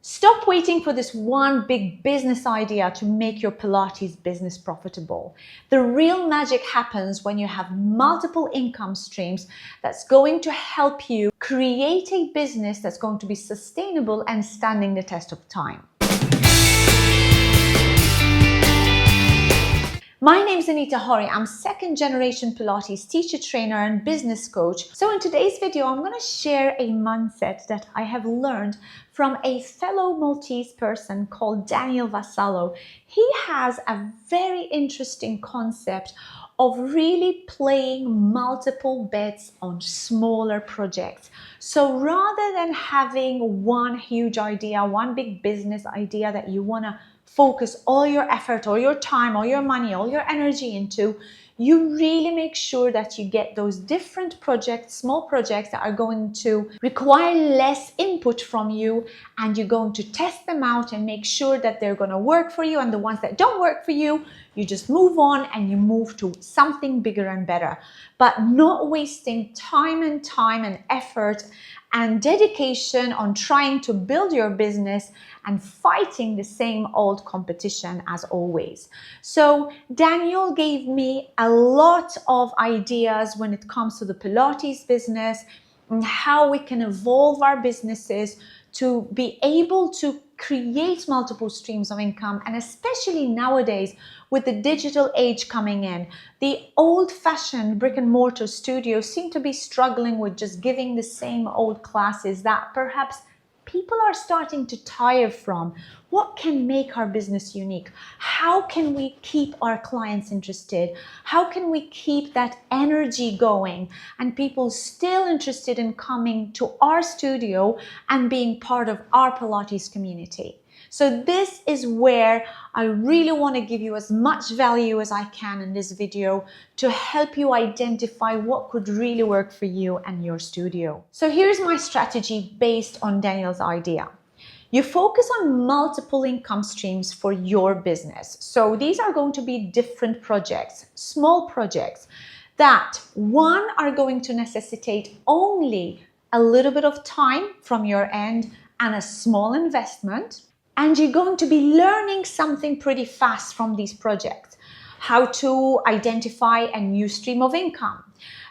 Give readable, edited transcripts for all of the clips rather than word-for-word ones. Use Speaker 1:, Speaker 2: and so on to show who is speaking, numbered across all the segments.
Speaker 1: Stop waiting for this one big business idea to make your Pilates business profitable. The real magic happens when you have multiple income streams that's going to help you create a business that's going to be sustainable and standing the test of time. My name is Anita Horry. I'm second generation Pilates teacher, trainer, and business coach. So in today's video, I'm going to share a mindset that I have learned from a fellow Maltese person called Daniel Vassallo. He has a very interesting concept of really playing multiple bets on smaller projects. So rather than having one huge idea, one big business idea that you want to focus all your effort, all your time, all your money, all your energy into, you really make sure that you get those different projects, small projects that are going to require less input from you, and you're going to test them out and make sure that they're going to work for you. And the ones that don't work for you, you just move on and you move to something bigger and better, but not wasting time and effort and dedication on trying to build your business and fighting the same old competition as always. So Daniel gave me a lot of ideas when it comes to the Pilates business and how we can evolve our businesses to be able to create multiple streams of income. And especially nowadays with the digital age coming in, the old-fashioned brick and mortar studios seem to be struggling with just giving the same old classes that perhaps people are starting to tire from. What can make our business unique? How can we keep our clients interested? How can we keep that energy going and people still interested in coming to our studio and being part of our Pilates community? So this is where I really want to give you as much value as I can in this video to help you identify what could really work for you and your studio. So here's my strategy based on Daniel's idea. You focus on multiple income streams for your business. So these are going to be different projects, small projects that one are going to necessitate only a little bit of time from your end and a small investment. And you're going to be learning something pretty fast from these projects. How to identify a new stream of income.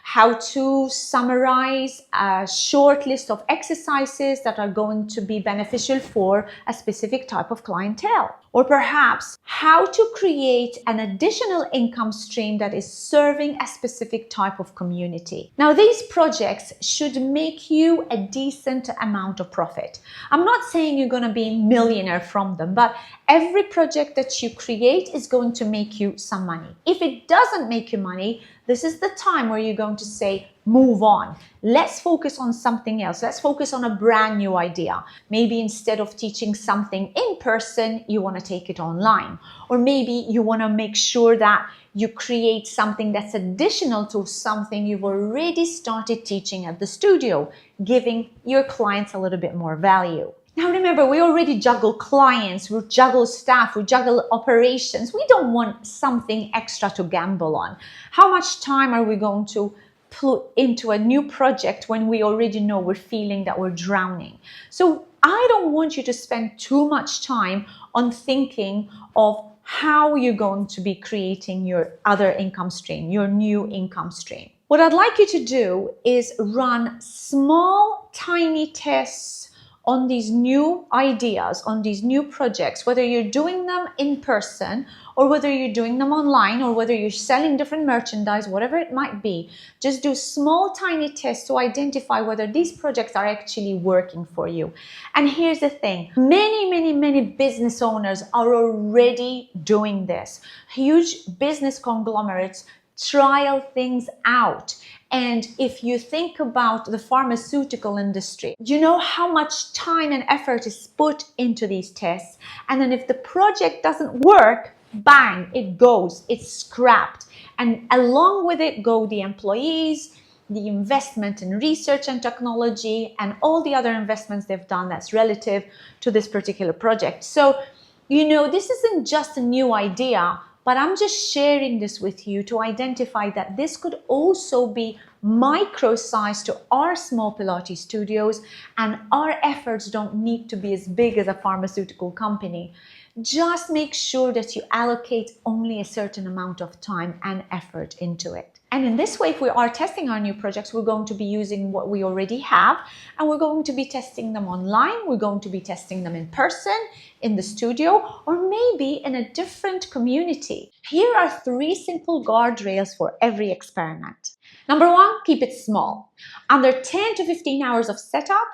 Speaker 1: How to summarize a short list of exercises that are going to be beneficial for a specific type of clientele. Or perhaps how to create an additional income stream that is serving a specific type of community. Now, these projects should make you a decent amount of profit. I'm not saying you're going to be a millionaire from them, but every project that you create is going to make you some money. If it doesn't make you money, this is the time where you're going to say, move on. Let's focus on something else. Let's focus on a brand new idea. Maybe instead of teaching something in person, you want to take it online. Or maybe you want to make sure that you create something that's additional to something you've already started teaching at the studio, giving your clients a little bit more value. Now remember, we already juggle clients, we juggle staff, we juggle operations. We don't want something extra to gamble on. How much time are we going to put into a new project when we already know we're feeling that we're drowning? So I don't want you to spend too much time on thinking of how you're going to be creating your other income stream, your new income stream. What I'd like you to do is run small, tiny tests on these new ideas, on these new projects, whether you're doing them in person or whether you're doing them online or whether you're selling different merchandise, whatever it might be. Just do small, tiny tests to identify whether these projects are actually working for you. And here's the thing, many business owners are already doing this. Huge business conglomerates trial things out. And if you think about the pharmaceutical industry, you know how much time and effort is put into these tests. And then if the project doesn't work, bang, it goes, it's scrapped. And along with it go the employees, the investment in research and technology, and all the other investments they've done that's relative to this particular project. So, you know, this isn't just a new idea but I'm just sharing this with you to identify that this could also be micro-sized to our small Pilates studios, and our efforts don't need to be as big as a pharmaceutical company. Just make sure that you allocate only a certain amount of time and effort into it. And in this way, if we are testing our new projects, we're going to be using what we already have, and we're going to be testing them online. We're going to be testing them in person, in the studio, or maybe in a different community. Here are 3 simple guardrails for every experiment. Number 1, keep it small. Under 10 to 15 hours of setup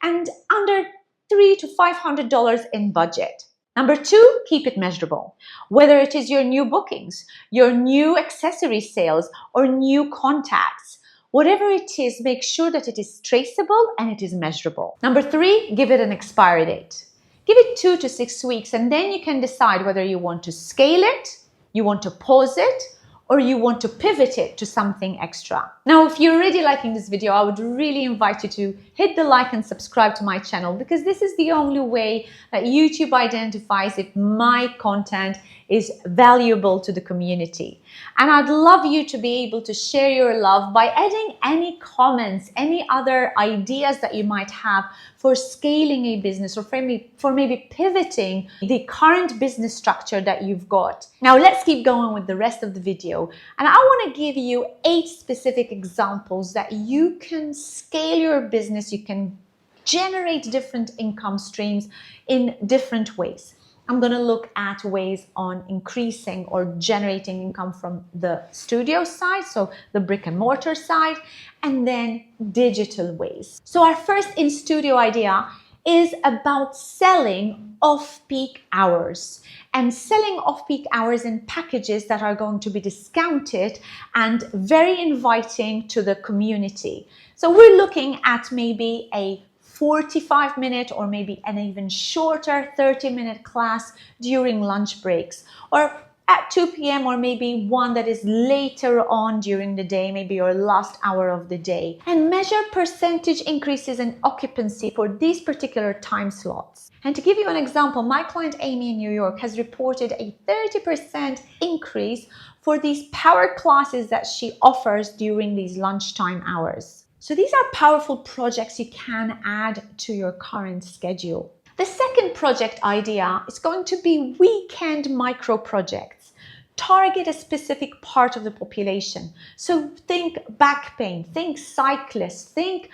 Speaker 1: and under $300 to $500 in budget. Number 2, keep it measurable. Whether it is your new bookings, your new accessory sales, or new contacts, whatever it is, make sure that it is traceable and it is measurable. Number 3, give it an expiry date. Give it 2 to 6 weeks, and then you can decide whether you want to scale it, you want to pause it, or you want to pivot it to something extra. Now, if you're already liking this video, I would really invite you to hit the like and subscribe to my channel, because this is the only way that YouTube identifies if my content is valuable to the community. And I'd love you to be able to share your love by adding any comments, any other ideas that you might have for scaling a business, or for maybe pivoting the current business structure that you've got. Now let's keep going with the rest of the video. And I want to give you 8 specific examples that you can scale your business, you can generate different income streams in different ways. I'm going to look at ways on increasing or generating income from the studio side, so the brick and mortar side, and then digital ways. So our first in-studio idea is about selling off-peak hours, and selling off-peak hours in packages that are going to be discounted and very inviting to the community. So we're looking at maybe a 45-minute or maybe an even shorter 30-minute class during lunch breaks, or at 2 p.m. or maybe one that is later on during the day, maybe your last hour of the day, and measure percentage increases in occupancy for these particular time slots. And to give you an example, my client Amy in New York has reported a 30% increase for these power classes that she offers during these lunchtime hours. So these are powerful projects you can add to your current schedule. The second project idea is going to be weekend micro projects. Target a specific part of the population. So think back pain, think cyclists, think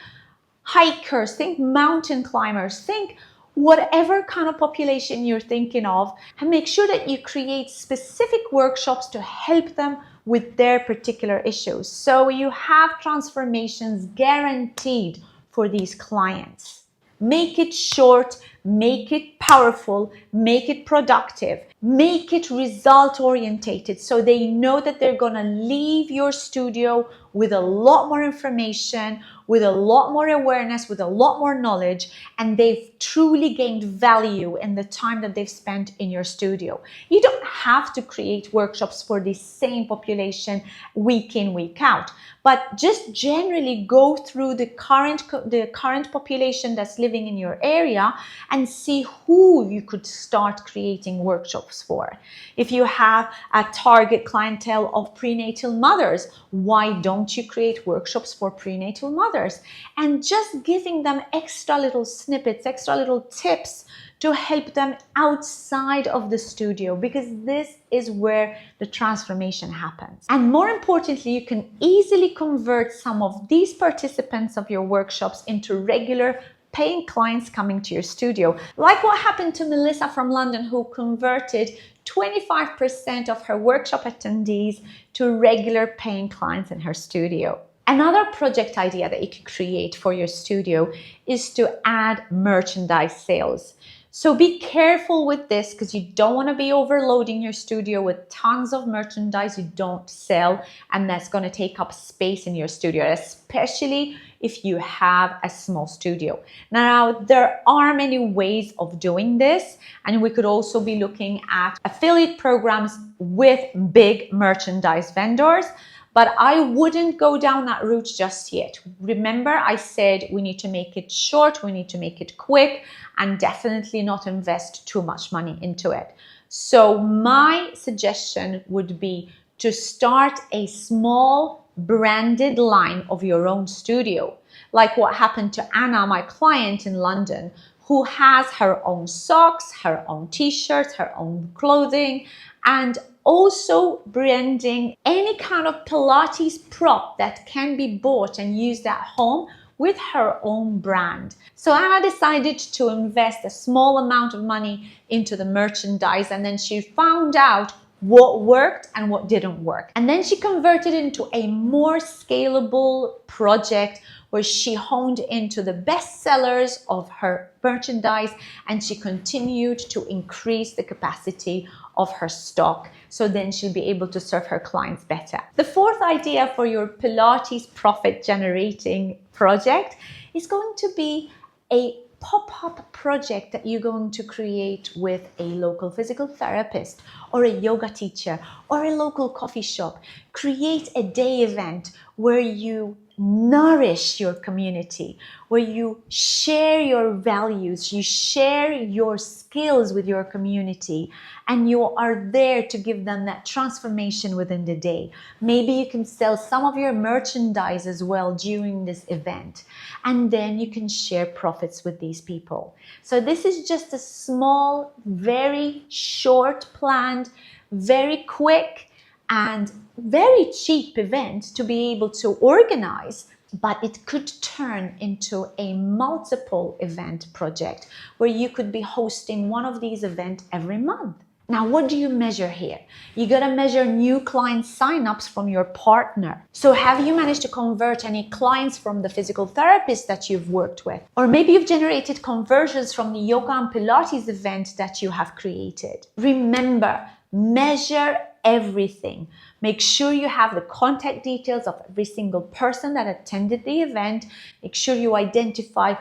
Speaker 1: hikers, think mountain climbers, think whatever kind of population you're thinking of, and make sure that you create specific workshops to help them with their particular issues. So you have transformations guaranteed for these clients. Make it short, make it powerful, make it productive, make it result orientated, so they know that they're gonna leave your studio with a lot more information, with a lot more awareness, with a lot more knowledge, and they've truly gained value in the time that they've spent in your studio. You don't have to create workshops for the same population week in, week out, but just generally go through the current population that's living in your area and see who you could start creating workshops for. If you have a target clientele of prenatal mothers, why don't you create workshops for prenatal mothers? And just giving them extra little snippets, extra little tips to help them outside of the studio, because this is where the transformation happens. And more importantly, you can easily convert some of these participants of your workshops into regular paying clients coming to your studio. Like what happened to Melissa from London, who converted 25% of her workshop attendees to regular paying clients in her studio. Another project idea that you could create for your studio is to add merchandise sales. So be careful with this, because you don't want to be overloading your studio with tons of merchandise you don't sell, and that's going to take up space in your studio, especially if you have a small studio. Now, there are many ways of doing this, and we could also be looking at affiliate programs with big merchandise vendors, but I wouldn't go down that route just yet. Remember, I said we need to make it short, we need to make it quick, and definitely not invest too much money into it. So my suggestion would be to start a small branded line of your own studio, like what happened to Anna, my client in London, who has her own socks, her own t-shirts, her own clothing, and also branding any kind of Pilates prop that can be bought and used at home with her own brand. So Anna decided to invest a small amount of money into the merchandise, and then she found out what worked and what didn't work. And then she converted it into a more scalable project where she honed into the best sellers of her merchandise, and she continued to increase the capacity of her stock, so then she'll be able to serve her clients better. The fourth idea for your Pilates profit generating project is going to be a pop-up project that you're going to create with a local physical therapist or a yoga teacher or a local coffee shop. Create a day event where you nourish your community, where you share your values, you share your skills with your community, and you are there to give them that transformation within the day. Maybe you can sell some of your merchandise as well during this event, and then you can share profits with these people. So this is just a small, very short planned, very quick and very cheap event to be able to organize, but it could turn into a multiple event project where you could be hosting one of these events every month. Now, what do you measure here? You got to measure new client signups from your partner. So have you managed to convert any clients from the physical therapist that you've worked with? Or maybe you've generated conversions from the yoga and Pilates event that you have created. Remember, measure everything. Make sure you have the contact details of every single person that attended the event. Make sure you identify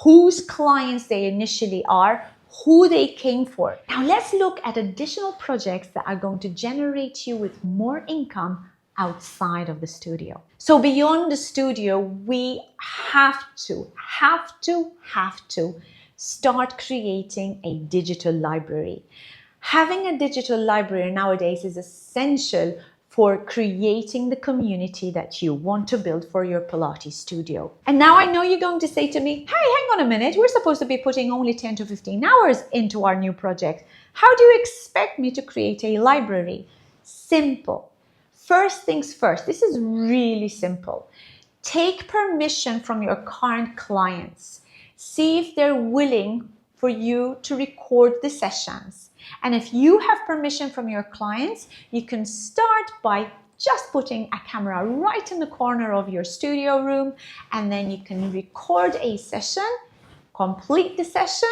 Speaker 1: whose clients they initially are, who they came for. Now let's look at additional projects that are going to generate you with more income outside of the studio. So beyond the studio, we have to start creating a digital library. Having a digital library nowadays is essential for creating the community that you want to build for your Pilates studio. And now I know you're going to say to me, hey, hang on a minute, we're supposed to be putting only 10 to 15 hours into our new project. How do you expect me to create a library? Simple. First things first, this is really simple. Take permission from your current clients. See if they're willing for you to record the sessions. And if you have permission from your clients, you can start by just putting a camera right in the corner of your studio room, and then you can record a session, complete the session,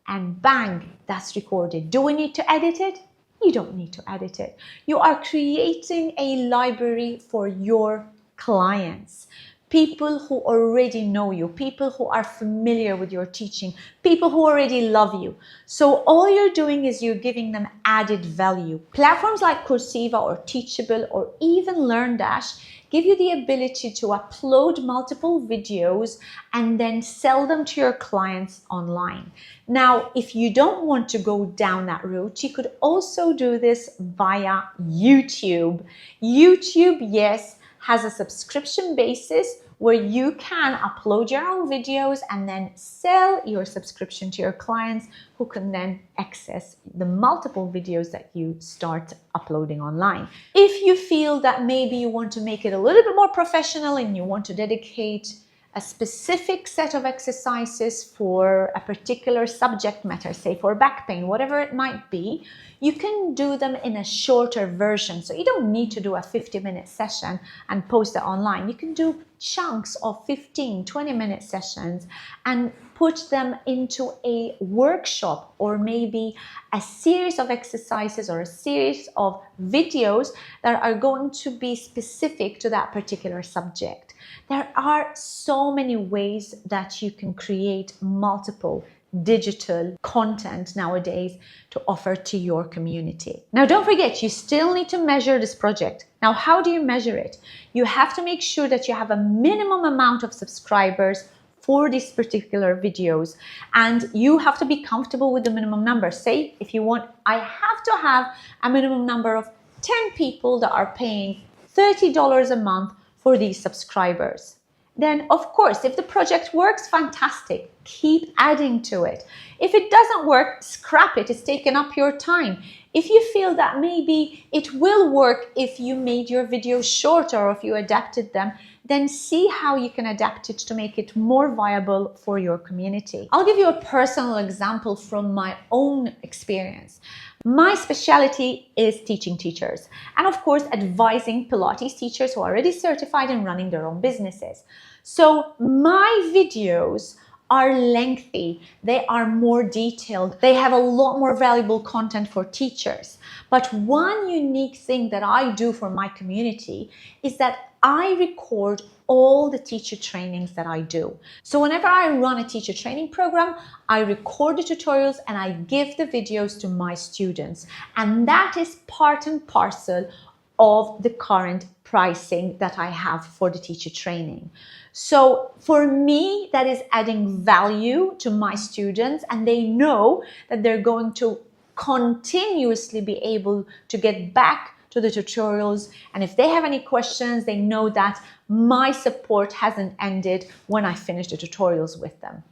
Speaker 1: and bang, that's recorded. Do we need to edit it? You don't need to edit it. You are creating a library for your clients. People who already know you, people who are familiar with your teaching, people who already love you. So all you're doing is you're giving them added value. Platforms like Coursera or Teachable or even LearnDash give you the ability to upload multiple videos and then sell them to your clients online. Now, if you don't want to go down that route, you could also do this via YouTube. YouTube, yes, has a subscription basis where you can upload your own videos and then sell your subscription to your clients, who can then access the multiple videos that you start uploading online. If you feel that maybe you want to make it a little bit more professional and you want to dedicate a specific set of exercises for a particular subject matter, say for back pain, whatever it might be, you can do them in a shorter version. So you don't need to do a 50-minute session and post it online. You can do chunks of 15, 20-minute sessions and put them into a workshop or maybe a series of exercises or a series of videos that are going to be specific to that particular subject. There are so many ways that you can create multiple digital content nowadays to offer to your community. Now, don't forget, you still need to measure this project. Now, how do you measure it? You have to make sure that you have a minimum amount of subscribers for these particular videos, and you have to be comfortable with the minimum number. Say if you want, I have to have a minimum number of 10 people that are paying $30 a month for these subscribers. Then of course, if the project works, fantastic, keep adding to it. If it doesn't work, scrap it, it's taken up your time. If you feel that maybe it will work if you made your videos shorter or if you adapted them, then see how you can adapt it to make it more viable for your community. I'll give you a personal example from my own experience. My specialty is teaching teachers and of course advising Pilates teachers who are already certified and running their own businesses. So my videos are lengthy, they are more detailed, they have a lot more valuable content for teachers. But one unique thing that I do for my community is that I record all the teacher trainings that I do. So whenever I run a teacher training program, I record the tutorials and I give the videos to my students. And that is part and parcel of the current pricing that I have for the teacher training. So for me, that is adding value to my students, and they know that they're going to continuously be able to get back to the tutorials. And if they have any questions, they know that my support hasn't ended when I finish the tutorials with them.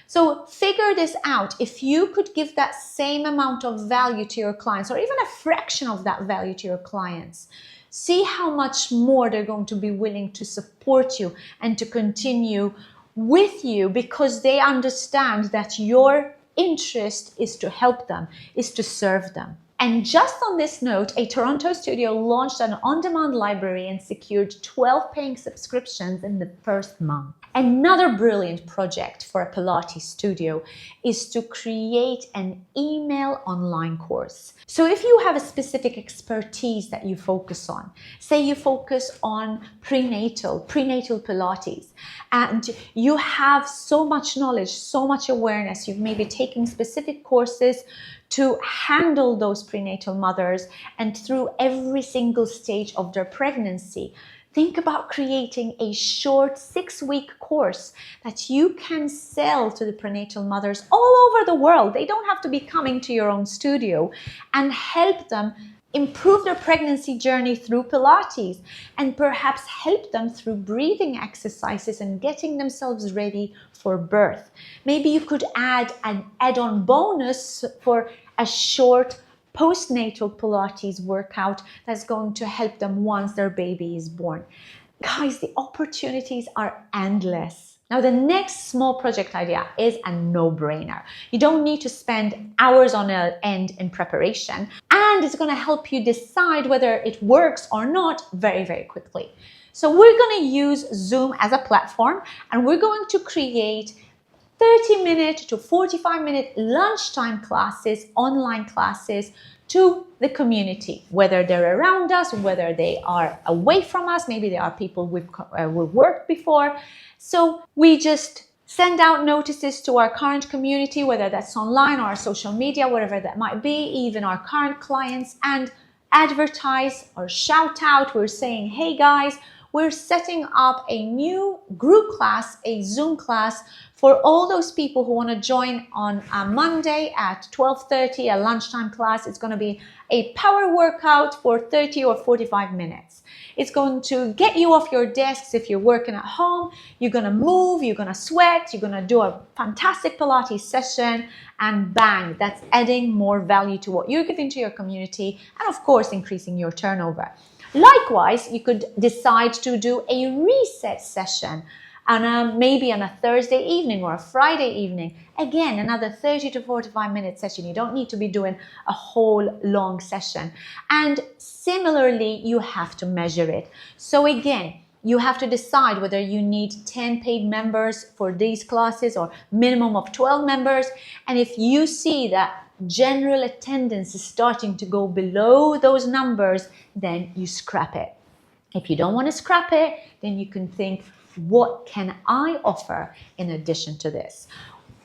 Speaker 1: So figure this out. If you could give that same amount of value to your clients, or even a fraction of that value to your clients, see how much more they're going to be willing to support you and to continue with you, because they understand that your interest is to help them, is to serve them. And just on this note, a Toronto studio launched an on-demand library and secured 12 paying subscriptions in the first month. Another brilliant project for a Pilates studio is to create an email online course. So if you have a specific expertise that you focus on, say you focus on prenatal Pilates, and you have so much knowledge, so much awareness, you've maybe taken specific courses to handle those prenatal mothers and through every single stage of their pregnancy, think about creating a short 6-week course that you can sell to the prenatal mothers all over the world. They don't have to be coming to your own studio, and help them improve their pregnancy journey through Pilates, and perhaps help them through breathing exercises and getting themselves ready for birth. Maybe you could add an add-on bonus for a short postnatal Pilates workout that's going to help them once their baby is born. Guys, the opportunities are endless. Now, the next small project idea is a no-brainer. You don't need to spend hours on end in preparation, and it's going to help you decide whether it works or not very, very quickly. So we're going to use Zoom as a platform, and we're going to create 30-minute to 45-minute lunchtime classes, online classes to the community, whether they're around us, whether they are away from us, maybe they are people we've worked before. So we just send out notices to our current community, whether that's online or social media, whatever that might be, even our current clients, and advertise or shout out. We're saying, hey guys, we're setting up a new group class, a Zoom class for all those people who want to join on a Monday at 12:30, a lunchtime class. It's going to be a power workout for 30 or 45 minutes. It's going to get you off your desks if you're working at home. You're going to move, you're going to sweat, you're going to do a fantastic Pilates session, and bang, that's adding more value to what you're giving to your community, and of course, increasing your turnover. Likewise, you could decide to do a reset session on maybe on a Thursday evening or a Friday evening. Again, another 30 to 45 minute session. You don't need to be doing a whole long session. And similarly, you have to measure it. So again, you have to decide whether you need 10 paid members for these classes or minimum of 12 members. And if you see that general attendance is starting to go below those numbers, then you scrap it. If you don't want to scrap it, then you can think, what can I offer in addition to this?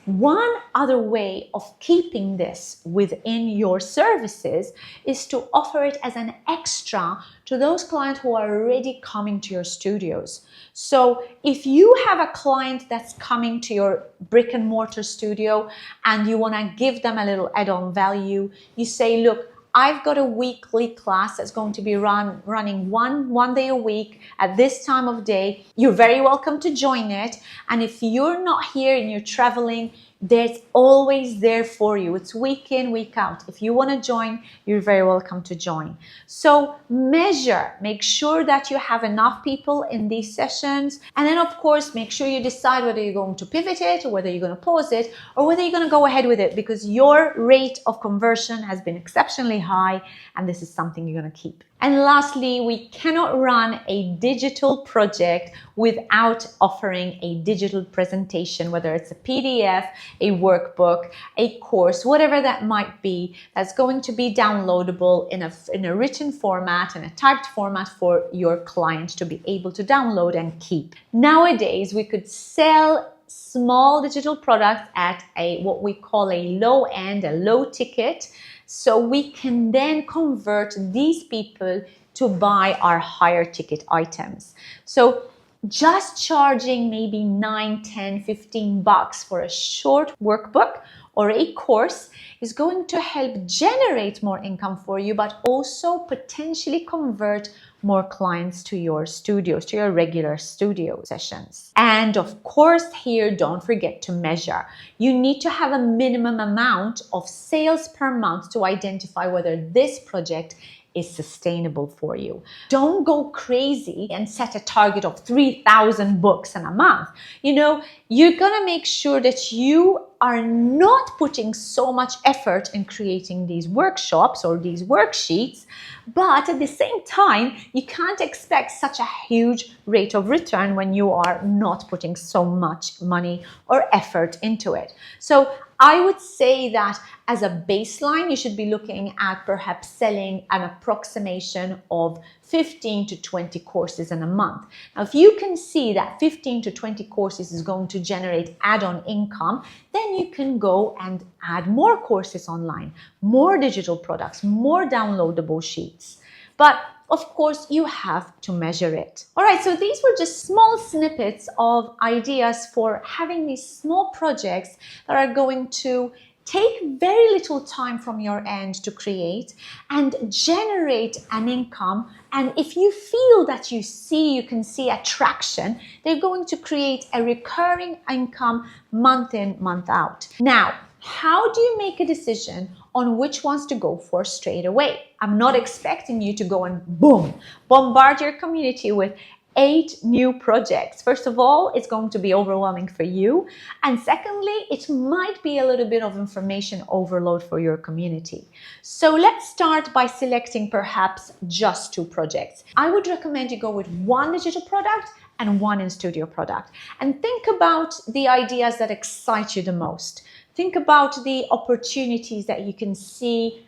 Speaker 1: One other way of keeping this within your services is to offer it as an extra to those clients who are already coming to your studios. So if you have a client that's coming to your brick and mortar studio and you want to give them a little add-on value, you say, look, I've got a weekly class that's going to be running one day a week at this time of day. You're very welcome to join it. And if you're not here and you're traveling, there's always there for you. It's week in, week out. If you want to join, you're very welcome to join. So measure, make sure that you have enough people in these sessions. And then of course, make sure you decide whether you're going to pivot it or whether you're going to pause it or whether you're going to go ahead with it, because your rate of conversion has been exceptionally high and this is something you're going to keep. And lastly, we cannot run a digital project without offering a digital presentation, whether it's a PDF, a workbook, a course, whatever that might be, that's going to be downloadable in a written format and a typed format for your client to be able to download and keep. Nowadays, we could sell small digital products at what we call a low end, a low ticket. So we can then convert these people to buy our higher ticket items. So just charging maybe 9, 10, 15 bucks for a short workbook or a course is going to help generate more income for you, but also potentially convert more clients to your studios, to your regular studio sessions. And of course, here, don't forget to measure. You need to have a minimum amount of sales per month to identify whether this project is sustainable for you. Don't go crazy and set a target of 3,000 books in a month. You're gonna make sure that you are not putting so much effort in creating these workshops or these worksheets, but at the same time, you can't expect such a huge rate of return when you are not putting so much money or effort into it. So I would say that as a baseline, you should be looking at perhaps selling an approximation of 15 to 20 courses in a month. Now, if you can see that 15 to 20 courses is going to generate add-on income, then you can go and add more courses online, more digital products, more downloadable sheets. But of course, you have to measure it. All right, so these were just small snippets of ideas for having these small projects that are going to take very little time from your end to create and generate an income. And if you feel that you can see attraction, they're going to create a recurring income month in, month out. Now, how do you make a decision on which ones to go for straight away? I'm not expecting you to go and boom, bombard your community with 8 new projects. First of all, it's going to be overwhelming for you. And secondly, it might be a little bit of information overload for your community. So let's start by selecting perhaps just 2 projects. I would recommend you go with 1 digital product and 1 in-studio product. And think about the ideas that excite you the most. Think about the opportunities that you can see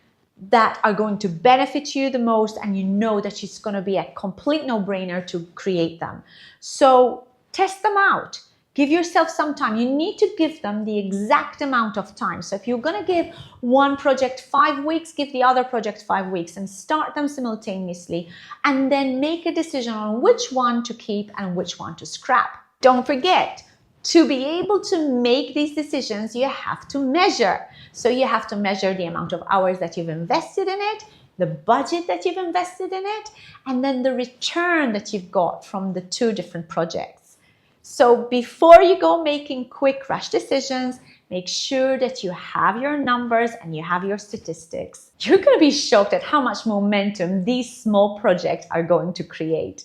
Speaker 1: that are going to benefit you the most, and you know that it's going to be a complete no-brainer to create them. So test them out. Give yourself some time. You need to give them the exact amount of time. So if you're going to give one project 5 weeks, give the other project 5 weeks and start them simultaneously, and then make a decision on which one to keep and which one to scrap. Don't forget, to be able to make these decisions, you have to measure. So you have to measure the amount of hours that you've invested in it, the budget that you've invested in it, and then the return that you've got from the 2 different projects. So before you go making quick rush decisions, make sure that you have your numbers and you have your statistics. You're going to be shocked at how much momentum these small projects are going to create.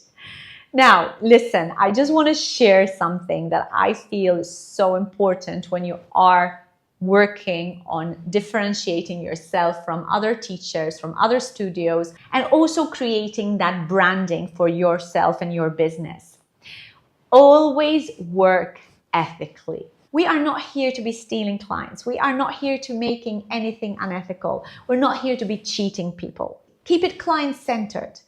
Speaker 1: Now, listen, I just want to share something that I feel is so important when you are working on differentiating yourself from other teachers, from other studios, and also creating that branding for yourself and your business. Always work ethically. We are not here to be stealing clients. We are not here to making anything unethical. We're not here to be cheating people. Keep it client-centered.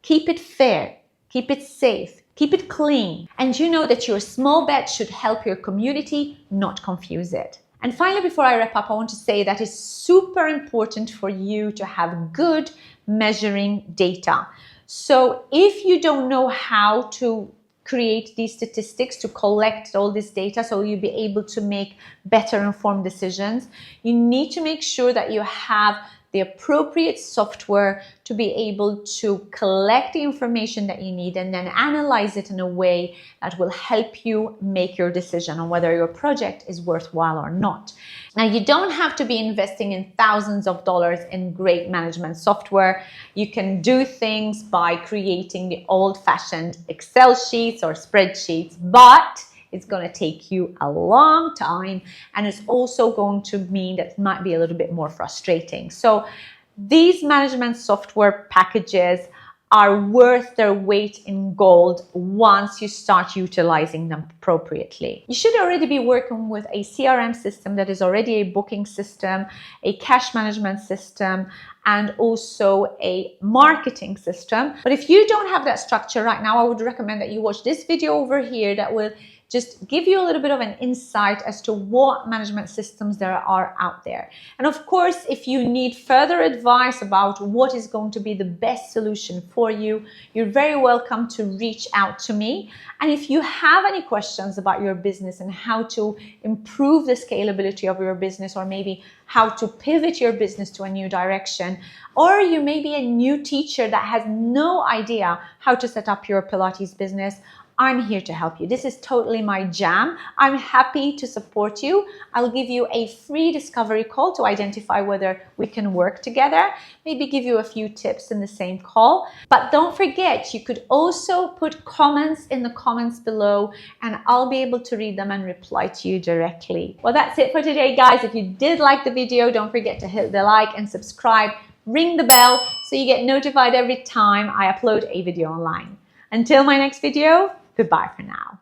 Speaker 1: Keep it fair. Keep it safe, keep it clean, and you know that your small bet should help your community, not confuse it. And finally, before I wrap up, I want to say that it's super important for you to have good measuring data. So if you don't know how to create these statistics, to collect all this data so you'll be able to make better informed decisions, you need to make sure that you have the appropriate software to be able to collect the information that you need and then analyze it in a way that will help you make your decision on whether your project is worthwhile or not. Now, you don't have to be investing in thousands of dollars in great management software. You can do things by creating the old-fashioned Excel sheets or spreadsheets, but it's going to take you a long time, and it's also going to mean that it might be a little bit more frustrating. So these management software packages are worth their weight in gold once you start utilizing them appropriately. You should already be working with a CRM system that is already a booking system, a cash management system, and also a marketing system. But if you don't have that structure right now, I would recommend that you watch this video over here that will just give you a little bit of an insight as to what management systems there are out there. And of course, if you need further advice about what is going to be the best solution for you, you're very welcome to reach out to me. And if you have any questions about your business and how to improve the scalability of your business, or maybe how to pivot your business to a new direction, or you may be a new teacher that has no idea how to set up your Pilates business, I'm here to help you. This is totally my jam. I'm happy to support you. I'll give you a free discovery call to identify whether we can work together, maybe give you a few tips in the same call. But don't forget, you could also put comments in the comments below and I'll be able to read them and reply to you directly. Well, that's it for today, guys. If you did like the video, don't forget to hit the like and subscribe. Ring the bell so you get notified every time I upload a video online. Until my next video, goodbye for now.